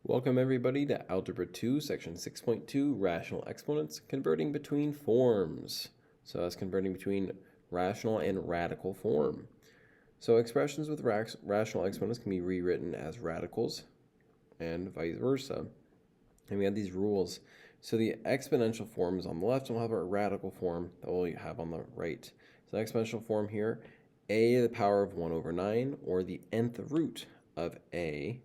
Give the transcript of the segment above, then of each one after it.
Welcome everybody to Algebra 2, Section 6.2, Rational Exponents, Converting Between Forms. So that's converting between rational and radical form. So expressions with rational exponents can be rewritten as radicals and vice versa. And we have these rules. So the exponential form is on the left, and we'll have our radical form that we'll have on the right. So the exponential form here, a to the power of 1 over 9, or the nth root of a,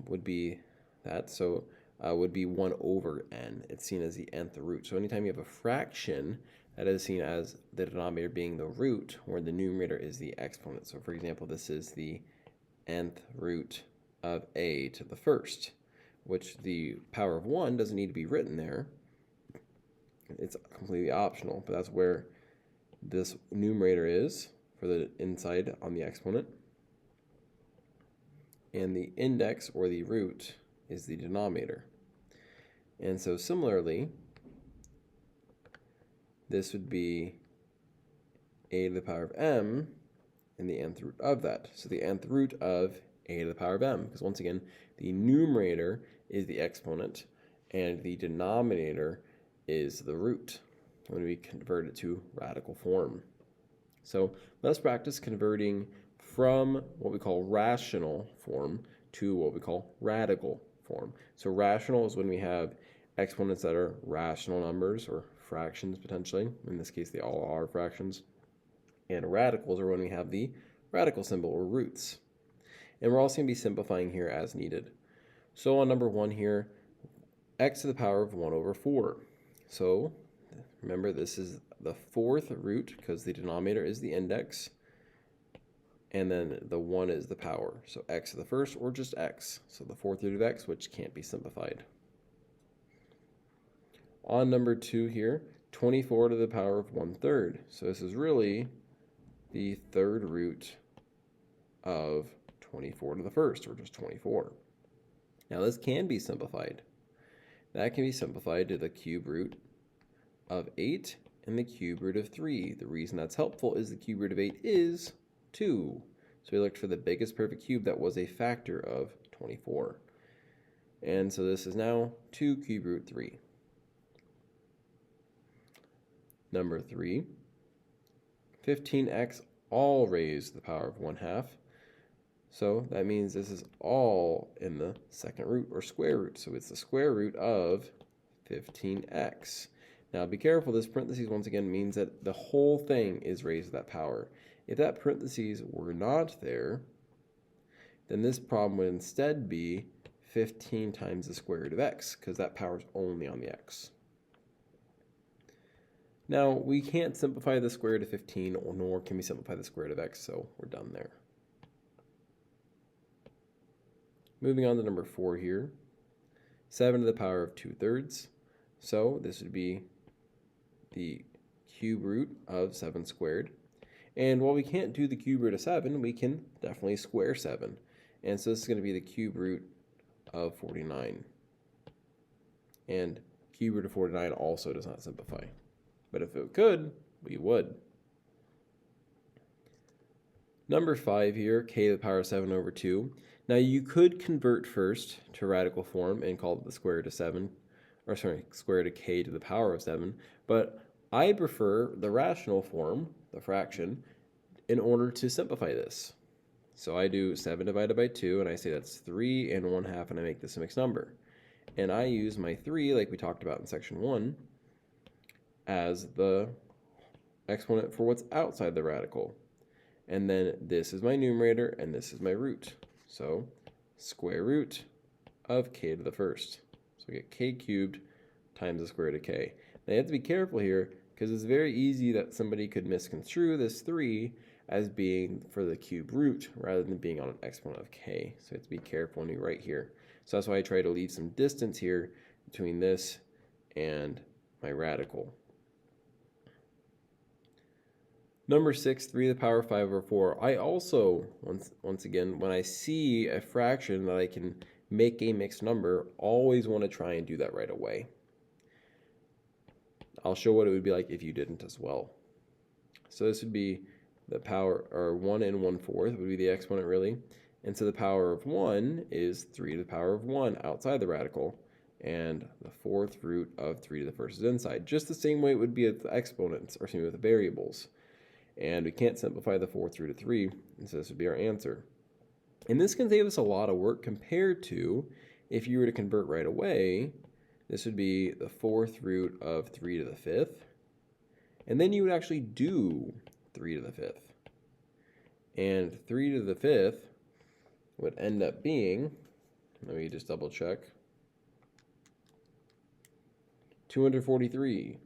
would be that. So would be 1 over n. It's seen as the nth root. So anytime you have a fraction, that is seen as the denominator being the root, where the numerator is the exponent. So for example, this is the nth root of a to the first, which the power of 1 doesn't need to be written there. It's completely optional, but that's where this numerator is for the inside on the exponent. And the index, or the root, is the denominator. And so similarly, this would be a to the power of m and the nth root of that. So the nth root of a to the power of m, because once again, the numerator is the exponent and the denominator is the root when we convert it to radical form. So let's practice converting from what we call rational form to what we call radical form. So rational is when we have exponents that are rational numbers or fractions potentially. In this case, they all are fractions. And radicals are when we have the radical symbol or roots. And we're also going to be simplifying here as needed. So on number 1 here, x to the power of 1 over 4. So remember, this is the fourth root because the denominator is the index. And then the 1 is the power. So x to the first, or just x. So the fourth root of x, which can't be simplified. On number 2 here, 24 to the power of 1/3. So this is really the third root of 24 to the first, or just 24. Now this can be simplified. That can be simplified to the cube root of 8 and the cube root of 3. The reason that's helpful is the cube root of 8 is 2. So we looked for the biggest perfect cube that was a factor of 24. And so this is now 2 cube root 3. Number 3, 15x all raised to the power of 1/2. So that means this is all in the second root, or square root. So it's the square root of 15x. Now be careful, this parentheses once again means that the whole thing is raised to that power. If that parentheses were not there, then this problem would instead be 15 times the square root of x, because that power is only on the x. Now we can't simplify the square root of 15, nor can we simplify the square root of x, so we're done there. Moving on to number 4 here, 7 to the power of 2/3. So this would be the cube root of 7 squared. And while we can't do the cube root of 7, we can definitely square 7. And so this is going to be the cube root of 49. And cube root of 49 also does not simplify. But if it could, we would. Number 5 here, k to the power of 7 over 2. Now you could convert first to radical form and call it the square root of 7, or sorry, square root of k to the power of 7. But I prefer the rational form, the fraction, in order to simplify this. So I do 7 divided by 2, and I say that's 3 and 1/2, and I make this a mixed number. And I use my 3, like we talked about in section 1, as the exponent for what's outside the radical. And then this is my numerator, and this is my root. So square root of k to the first. So we get k cubed times the square root of k. Now you have to be careful here, because it's very easy that somebody could misconstrue this 3 as being for the cube root rather than being on an exponent of k. So you have to be careful when you write here. So that's why I try to leave some distance here between this and my radical. Number 6, 3 to the power of 5 over 4. I also, once again, when I see a fraction that I can make a mixed number, always want to try and do that right away. I'll show what it would be like if you didn't as well. So this would be the power, or 1 and 1/4 would be the exponent really. And so the power of 1 is 3 to the power of 1 outside the radical, and the fourth root of 3 to the first is inside, just the same way it would be with the exponents, or with the variables. And we can't simplify the fourth root of 3, and so this would be our answer. And this can save us a lot of work compared to if you were to convert right away. This would be the fourth root of 3 to the fifth, and then you would actually do 3 to the fifth. And 3 to the fifth would end up being, let me just double check, 243.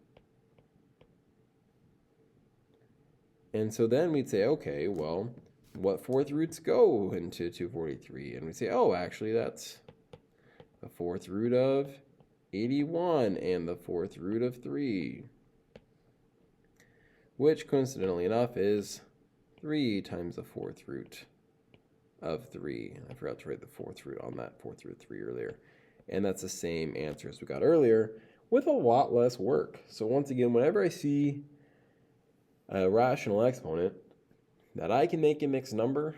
And so then we'd say, okay, well, what fourth roots go into 243? And we'd say, oh, actually, that's the fourth root of 81 and the fourth root of 3, which coincidentally enough is 3 times the fourth root of 3. I forgot to write the fourth root on that fourth root of 3 earlier. And that's the same answer as we got earlier with a lot less work. So once again, whenever I see a rational exponent that I can make a mixed number,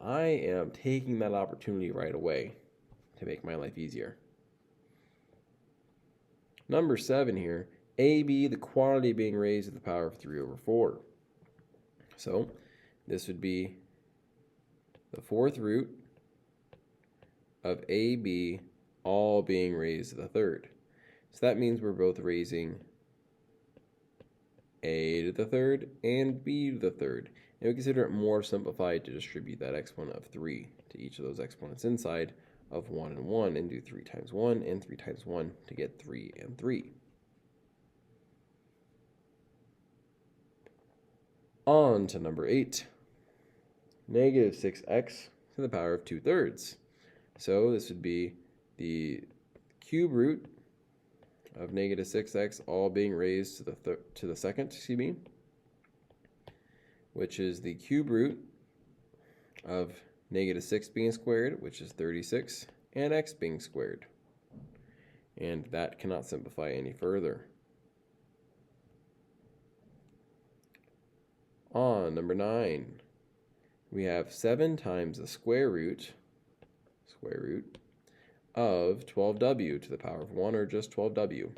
I am taking that opportunity right away to make my life easier. Number 7 here, AB, the quantity being raised to the power of 3 over 4. So this would be the fourth root of AB all being raised to the third. So that means we're both raising A to the third and B to the third. And we consider it more simplified to distribute that exponent of 3 to each of those exponents inside of 1 and 1 and do 3 times 1 and 3 times 1 to get 3 and 3. On to number 8. Negative 6x to the power of 2/3. So this would be the cube root of negative 6x all being raised to the second, which is the cube root of negative 6 being squared, which is 36, and x being squared. And that cannot simplify any further. On number 9, we have 7 times the square root of 12w to the power of 1, or just 12w.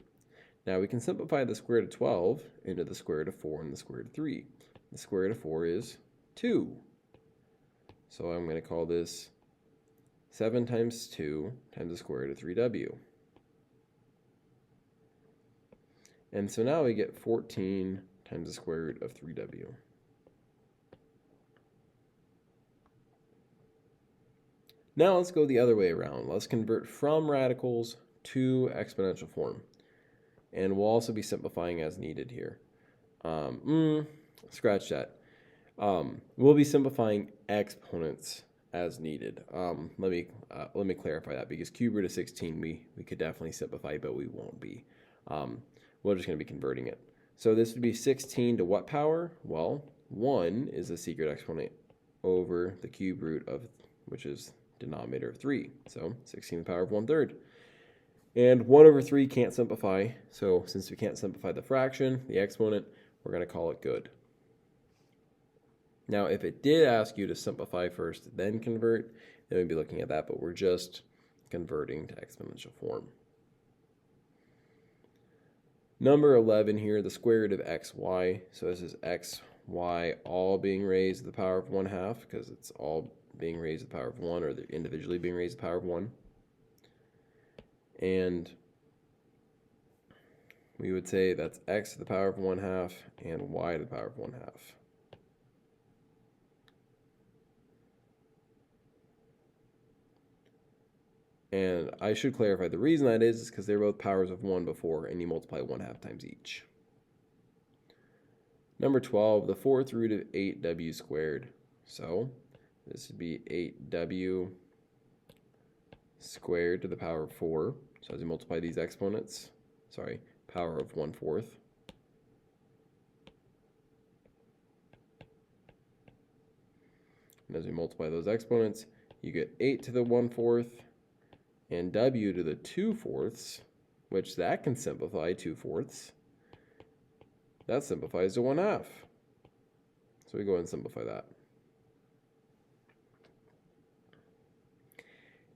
Now we can simplify the square root of 12 into the square root of 4 and the square root of 3. The square root of 4 is 2. So I'm going to call this 7 times 2 times the square root of 3w. And so now we get 14 times the square root of 3w. Now let's go the other way around. Let's convert from radicals to exponential form. And we'll also be simplifying as needed here. Scratch that. We'll be simplifying exponents as needed. Let me clarify that, because cube root of 16 we could definitely simplify, but we won't be. We're just going to be converting it. So this would be 16 to what power? Well, 1 is a secret exponent over the cube root of, which is denominator of 3. So 16 to the power of 1/3. And 1 over 3 can't simplify. So since we can't simplify the fraction, the exponent, we're going to call it good. Now, if it did ask you to simplify first, then convert, then we'd be looking at that, but we're just converting to exponential form. Number 11 here, the square root of xy. So this is xy all being raised to the power of 1/2, because it's all being raised to the power of 1, or they're individually being raised to the power of 1. And we would say that's x to the power of 1/2 and y to the power of 1/2. And I should clarify the reason that is because they're both powers of 1 before, and you multiply 1/2 times each. Number 12, the fourth root of 8w squared. So this would be 8w squared to the power of 4. So as you multiply these exponents, power of 1/4. And as we multiply those exponents, you get 8 to the 1/4 and w to the 2/4, which that can simplify 2/4. That simplifies to 1/2. So we go ahead and simplify that.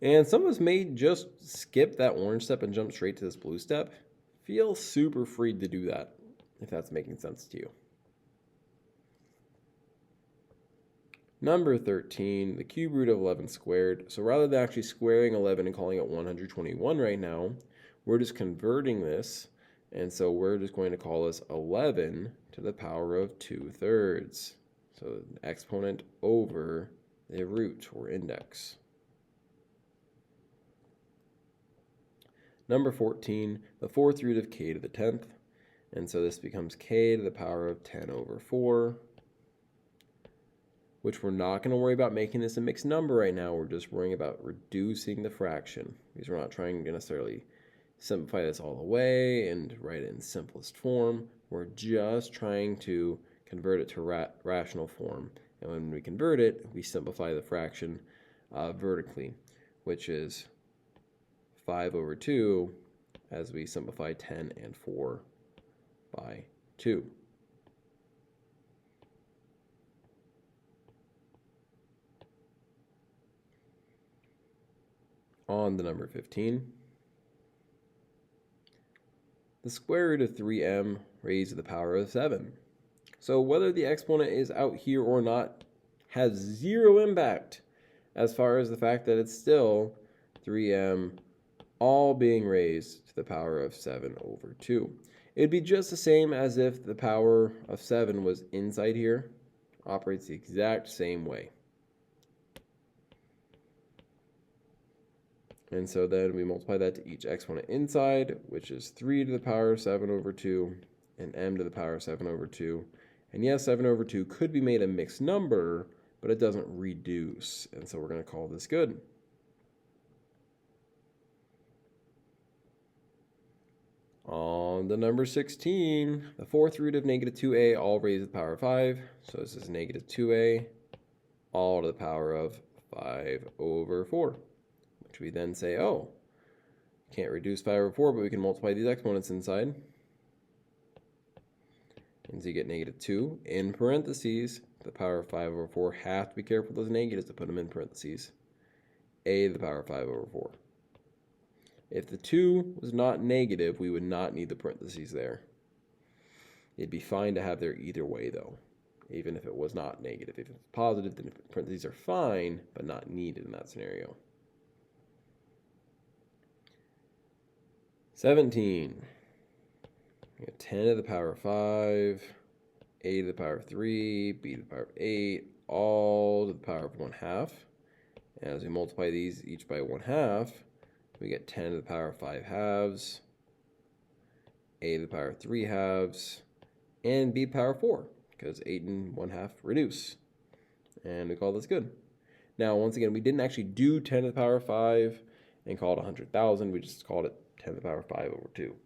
And some of us may just skip that orange step and jump straight to this blue step. Feel super free to do that, if that's making sense to you. Number 13, the cube root of 11 squared. So rather than actually squaring 11 and calling it 121 right now, we're just converting this. And so we're just going to call this 11 to the power of 2/3. So exponent over the root or index. Number 14, the fourth root of k to the 10th. And so this becomes k to the power of 10 over 4. Which we're not going to worry about making this a mixed number right now. We're just worrying about reducing the fraction, because we're not trying to necessarily simplify this all the way and write it in simplest form. We're just trying to convert it to rational form. And when we convert it, we simplify the fraction vertically, which is 5 over 2 as we simplify 10 and 4 by 2. On the number 15, the square root of 3m raised to the power of 7. So whether the exponent is out here or not has zero impact as far as the fact that it's still 3m all being raised to the power of 7 over 2. It'd be just the same as if the power of 7 was inside here. Operates the exact same way. And so then we multiply that to each exponent inside, which is 3 to the power of 7 over 2, and m to the power of 7 over 2. And yes, 7 over 2 could be made a mixed number, but it doesn't reduce. And so we're going to call this good. On the number 16, the fourth root of negative 2a all raised to the power of 5. So this is negative 2a all to the power of 5 over 4. Which we then say, oh, can't reduce 5 over 4, but we can multiply these exponents inside. And so you get negative 2 in parentheses. The power of 5 over 4. Have to be careful with those negatives to put them in parentheses. A to the power of 5 over 4. If the 2 was not negative, we would not need the parentheses there. It'd be fine to have there either way, though, even if it was not negative. If it's positive, then parentheses are fine, but not needed in that scenario. 17. We have 10 to the power of 5, a to the power of 3, b to the power of 8, all to the power of 1/2. And as we multiply these each by 1/2, we get 10 to the power of 5 halves, a to the power of 3 halves, and b to the power of 4, because 8 and 1/2 reduce. And we call this good. Now, once again, we didn't actually do 10 to the power of 5 and call it 100,000. We just called it 10 to the power of 5 over 2.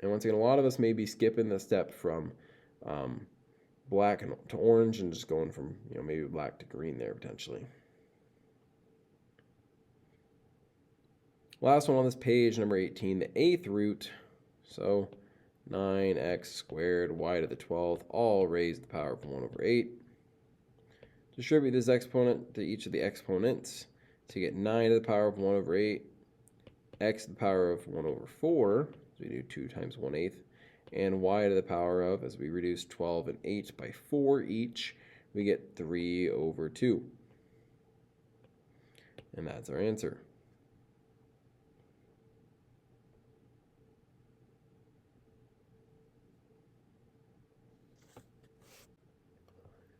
And once again, a lot of us may be skipping the step from black to orange and just going from, maybe black to green there potentially. Last one on this page, number 18, the 8th root. So 9x squared y to the 12th, all raised to the power of 1 over 8. Distribute this exponent to each of the exponents. So you get 9 to the power of 1 over 8, x to the power of 1 over 4, so we do 2 times 1/8, and y to the power of, as we reduce 12 and 8 by 4 each, we get 3 over 2. And that's our answer.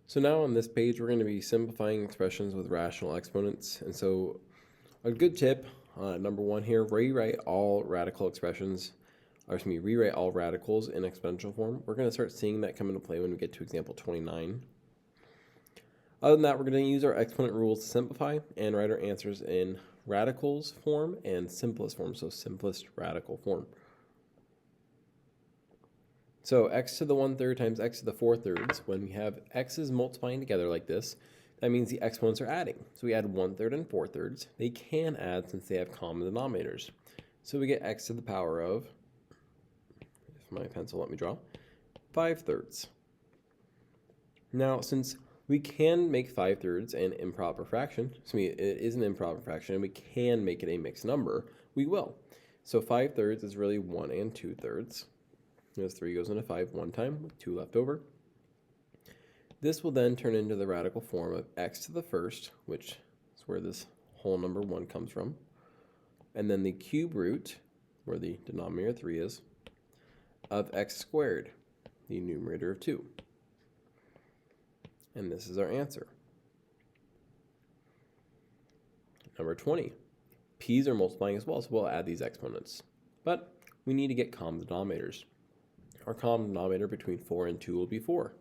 So now on this page, we're going to be simplifying expressions with rational exponents. And so a good tip, number 1 here, rewrite all radical expressions, rewrite all radicals in exponential form. We're going to start seeing that come into play when we get to example 29. Other than that, we're going to use our exponent rules to simplify and write our answers in radicals form and simplest form, so simplest radical form. So x to the 1/3 times x to the 4/3, when we have x's multiplying together like this, that means the exponents are adding. So we add 1/3 and 4/3. They can add since they have common denominators. So we get x to the power of, if my pencil let me draw, 5/3. Now, since We can make 5/3 an improper fraction. So it is an improper fraction, and we can make it a mixed number. We will. So 5/3 is really 1 and 2/3. As 3 goes into 5 one time with 2 left over. This will then turn into the radical form of x to the first, which is where this whole number 1 comes from. And then the cube root, where the denominator 3 is, of x squared, the numerator of 2. And this is our answer. Number 20. P's are multiplying as well, so we'll add these exponents. But we need to get common denominators. Our common denominator between 4 and 2 will be 4.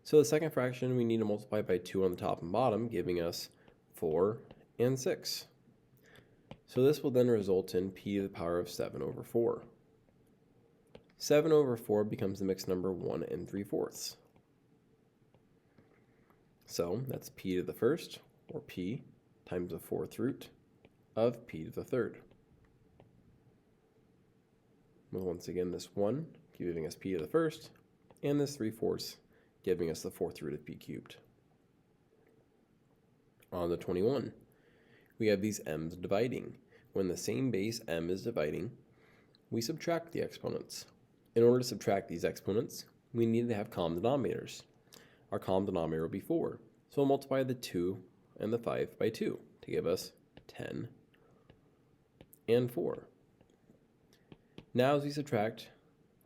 So the second fraction, we need to multiply by 2 on the top and bottom, giving us 4 and 6. So this will then result in p to the power of 7 over 4. 7 over 4 becomes the mixed number 1 and 3/4. So that's p to the first, or p, times the 4th root of p to the third. Well, once again, this 1 giving us p to the first, and this 3/4 giving us the 4th root of p cubed. On the 21, we have these m's dividing. When the same base m is dividing, we subtract the exponents. In order to subtract these exponents, we need to have common denominators. Our common denominator will be 4. So we'll multiply the 2 and the 5 by 2 to give us 10 and 4. Now as we subtract,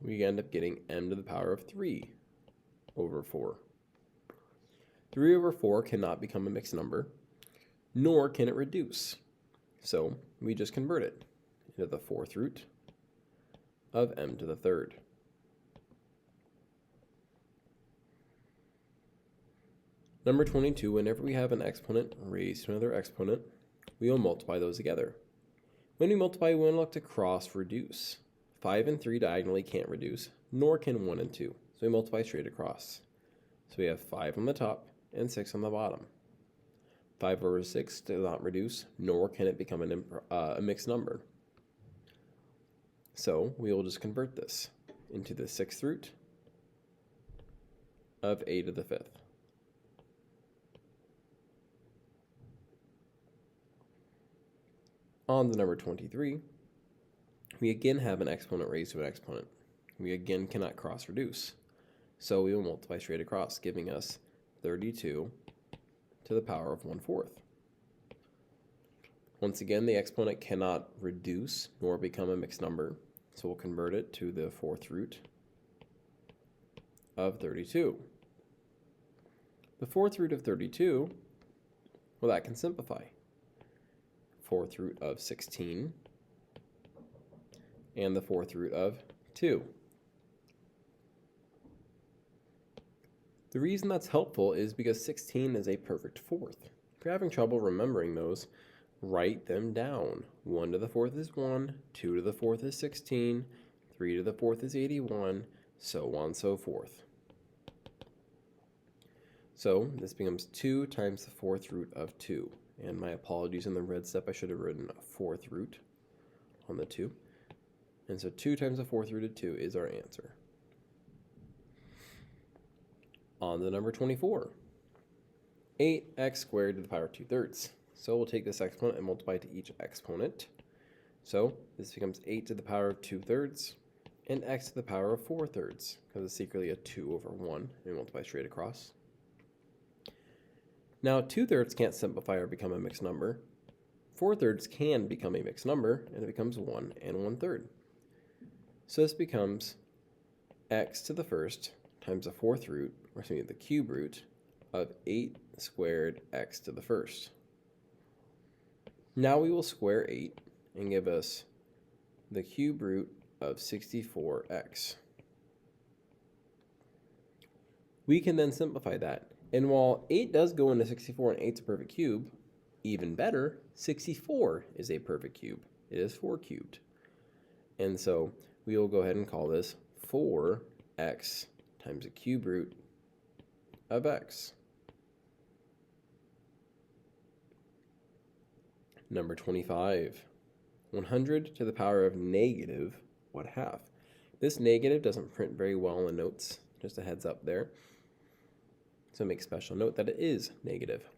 we end up getting m to the power of 3 over 4. 3 over 4 cannot become a mixed number, nor can it reduce. So we just convert it into the 4th root of m to the third. Number 22, whenever we have an exponent raised to another exponent, we will multiply those together. When we multiply, we want to look to cross reduce. 5 and 3 diagonally can't reduce, nor can 1 and 2. So we multiply straight across. So we have 5 on the top and 6 on the bottom. 5 over 6 does not reduce, nor can it become a mixed number. So we will just convert this into the 6th root of a to the 5th. On to number 23, we again have an exponent raised to an exponent. We again cannot cross reduce. So we will multiply straight across, giving us 32 to the power of 1/4. Once again, the exponent cannot reduce nor become a mixed number. So we'll convert it to the 4th root of 32. The 4th root of 32, well, that can simplify. 4th root of 16 and the 4th root of 2. The reason that's helpful is because 16 is a perfect fourth. If you're having trouble remembering those, write them down. 1 to the 4th is 1, 2 to the 4th is 16, 3 to the 4th is 81, so on and so forth. So this becomes 2 times the 4th root of 2. And my apologies, in the red step I should have written a 4th root on the 2. And so 2 times the 4th root of 2 is our answer. On to number 24. 8x squared to the power of 2/3. So we'll take this exponent and multiply to each exponent. So this becomes 8 to the power of 2/3 and x to the power of 4/3, because it's secretly a 2 over 1, and we multiply straight across. Now 2/3 can't simplify or become a mixed number. 4/3 can become a mixed number, and it becomes 1 and 1/3. So this becomes x to the first times the 4th root, or excuse me, the cube root of 8 squared x to the first. Now we will square 8 and give us the cube root of 64x. We can then simplify that. And while 8 does go into 64 and 8 is a perfect cube, even better, 64 is a perfect cube. It is 4 cubed. And so we will go ahead and call this 4x times the cube root of x. Number 25. 100 to the power of negative 1/2. This negative doesn't print very well in the notes, just a heads up there. So make special note that it is negative.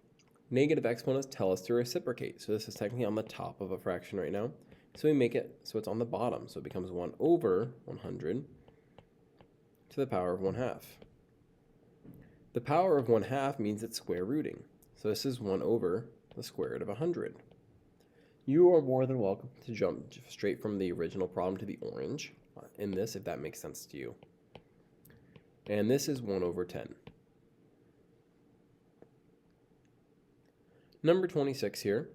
Negative exponents tell us to reciprocate. So this is technically on the top of a fraction right now. So we make it so it's on the bottom. So it becomes 1 over 100 to the power of 1/2. The power of 1/2 means it's square rooting. So this is 1 over the square root of 100. You are more than welcome to jump straight from the original problem to the orange in this, if that makes sense to you. And this is 1 over 10. Number 26 here,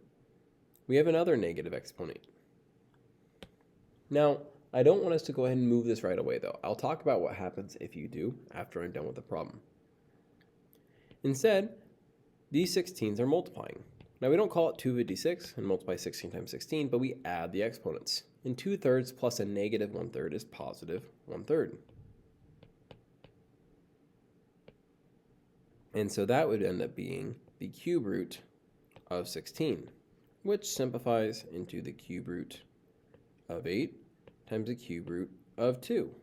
we have another negative exponent. Now, I don't want us to go ahead and move this right away, though. I'll talk about what happens if you do after I'm done with the problem. Instead, these 16s are multiplying. Now, we don't call it 256 and multiply 16 times 16, but we add the exponents. And 2/3 plus a negative 1/3 is positive 1/3. And so that would end up being the cube root of 16, which simplifies into the cube root of 8 times the cube root of 2,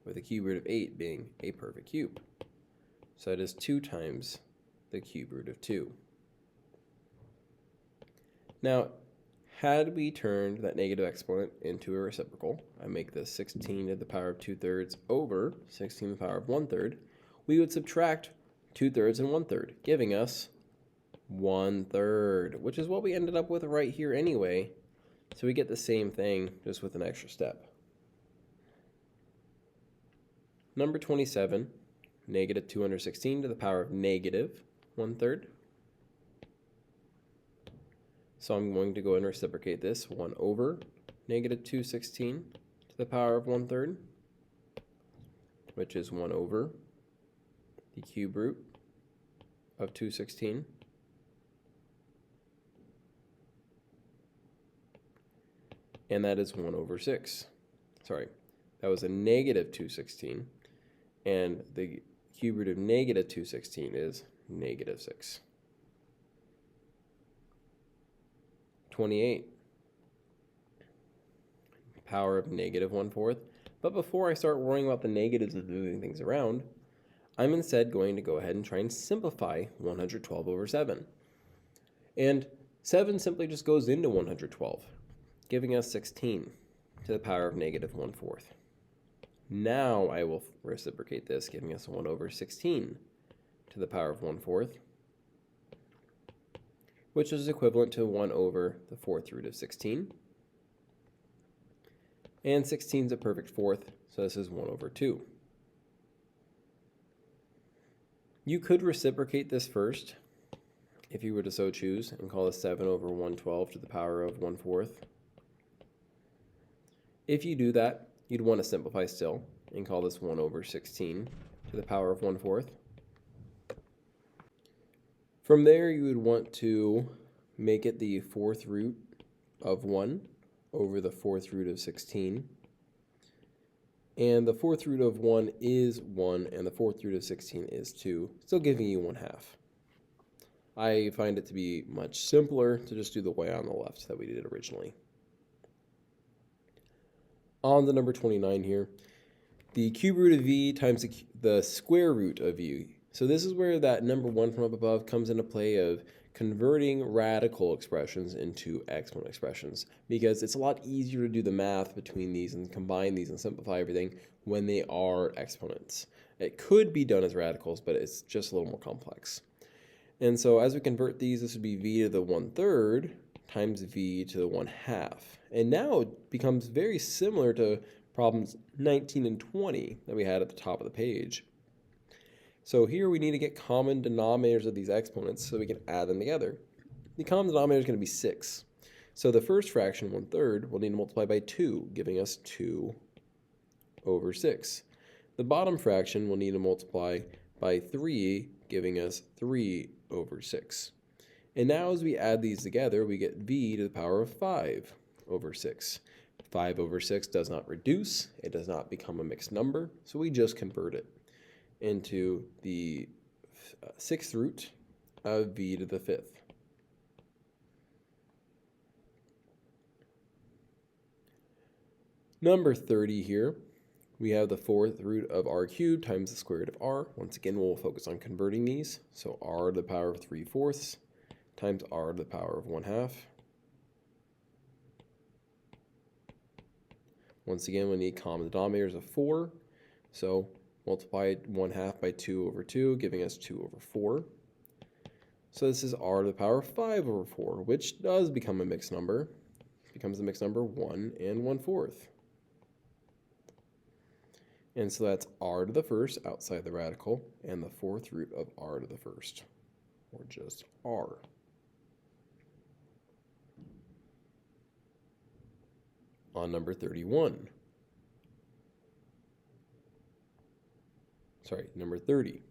with the cube root of 8 being a perfect cube. So it is 2 times the cube root of 2. Now, had we turned that negative exponent into a reciprocal, I make this 16 to the power of 2/3 over 16 to the power of 1/3, we would subtract 2/3 and 1/3, giving us 1/3, which is what we ended up with right here anyway. So we get the same thing, just with an extra step. Number 27, negative 216 to the power of negative 1/3. So I'm going to go and reciprocate this, 1 over negative 216 to the power of 1/3, which is 1 over the cube root of 216. And that is 1 over 6. Sorry, that was a negative 216. And the cube root of negative 216 is negative 6. 28. Power of negative 1/4. But before I start worrying about the negatives and moving things around, I'm instead going to go ahead and try and simplify 112 over 7. And 7 simply just goes into 112, giving us 16 to the power of negative 1/4. Now I will reciprocate this, giving us 1 over 16 to the power of 1/4, which is equivalent to 1 over the 4th root of 16. And 16 is a perfect fourth, so this is 1 over 2. You could reciprocate this first, if you were to so choose, and call this 7 over 112 to the power of 1/4. If you do that, you'd want to simplify still, and call this 1 over 16 to the power of 1/4. From there, you would want to make it the 4th root of 1 over the 4th root of 16. And the 4th root of 1 is 1, and the 4th root of 16 is 2, still giving you 1/2. I find it to be much simpler to just do the way on the left that we did originally. On to number 29 here, the cube root of v times the square root of v. So this is where that number 1 from up above comes into play of converting radical expressions into exponent expressions, because it's a lot easier to do the math between these and combine these and simplify everything when they are exponents. It could be done as radicals, but it's just a little more complex. And so as we convert these, this would be v to the 1/3 times v to the 1/2. And now it becomes very similar to problems 19 and 20 that we had at the top of the page. So here we need to get common denominators of these exponents so we can add them together. The common denominator is going to be 6. So the first fraction, 1/3, we'll need to multiply by 2, giving us 2 over 6. The bottom fraction we'll need to multiply by 3, giving us 3 over 6. And now as we add these together, we get v to the power of 5 over 6. 5 over 6 does not reduce, it does not become a mixed number, so we just convert it into the 6th root of v to the 5th. Number 30 here, we have the fourth root of r cubed times the square root of r. Once again, we'll focus on converting these. So r to the power of 3/4 times r to the power of 1/2. Once again, we need common denominators of 4. So multiply 1/2 by 2/2, giving us 2/4. So this is r to the power of 5/4, which does become a mixed number. It becomes a mixed number 1 1/4. And so that's r to the first outside the radical, and the fourth root of r to the first, or just r. On number 31. Sorry, number 30.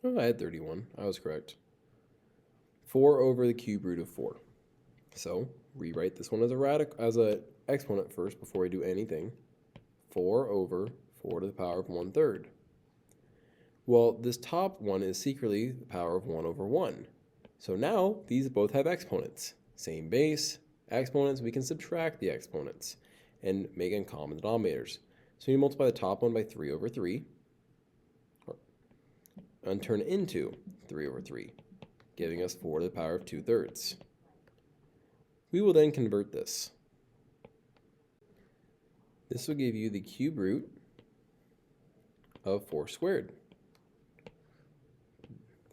Oh, I had 31. I was correct. 4 over the cube root of 4. So rewrite this one as an exponent first before we do anything. 4 over 4 to the power of 1/3. Well, this top one is secretly the power of 1 over 1. So now these both have exponents. Same base, exponents, we can subtract the exponents and make them common denominators. So you multiply the top one by 3/3 and turn it into 3/3, giving us 4 to the power of 2/3. We will then convert this. This will give you the cube root of 4 squared.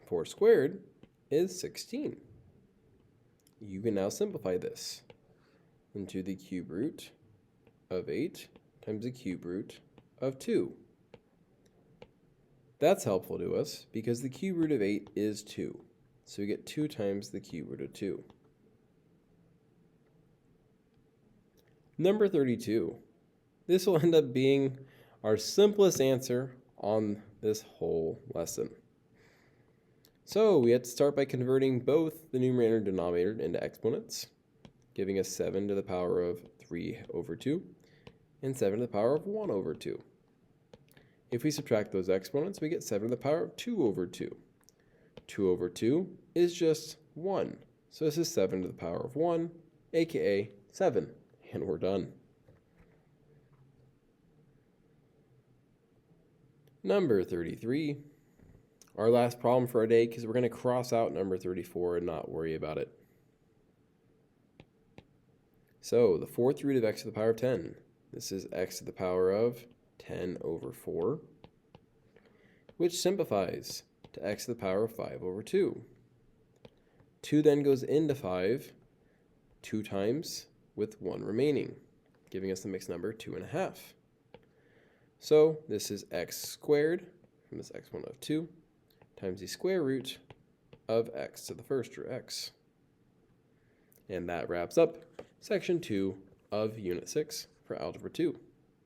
4 squared is 16. You can now simplify this into the cube root of 8 times the cube root of 2. That's helpful to us because the cube root of 8 is 2. So we get 2 times the cube root of 2. Number 32. This will end up being our simplest answer on this whole lesson. So we have to start by converting both the numerator and denominator into exponents, giving us 7 to the power of 3/2 and 7 to the power of 1/2. If we subtract those exponents, we get 7 to the power of 2/2. 2/2 is just 1. So this is 7 to the power of 1, aka 7. And we're done. Number 33. Our last problem for our day, because we're going to cross out number 34 and not worry about it. So the fourth root of x to the power of 10. This is x to the power of 10/4, which simplifies to x to the power of 5/2. 2 then goes into 5 2 times with 1 remaining, giving us the mixed number 2.5. So this is x squared from this exponent of 2 times the square root of x to the first, or x. And that wraps up section 2 of Unit 6 for Algebra 2.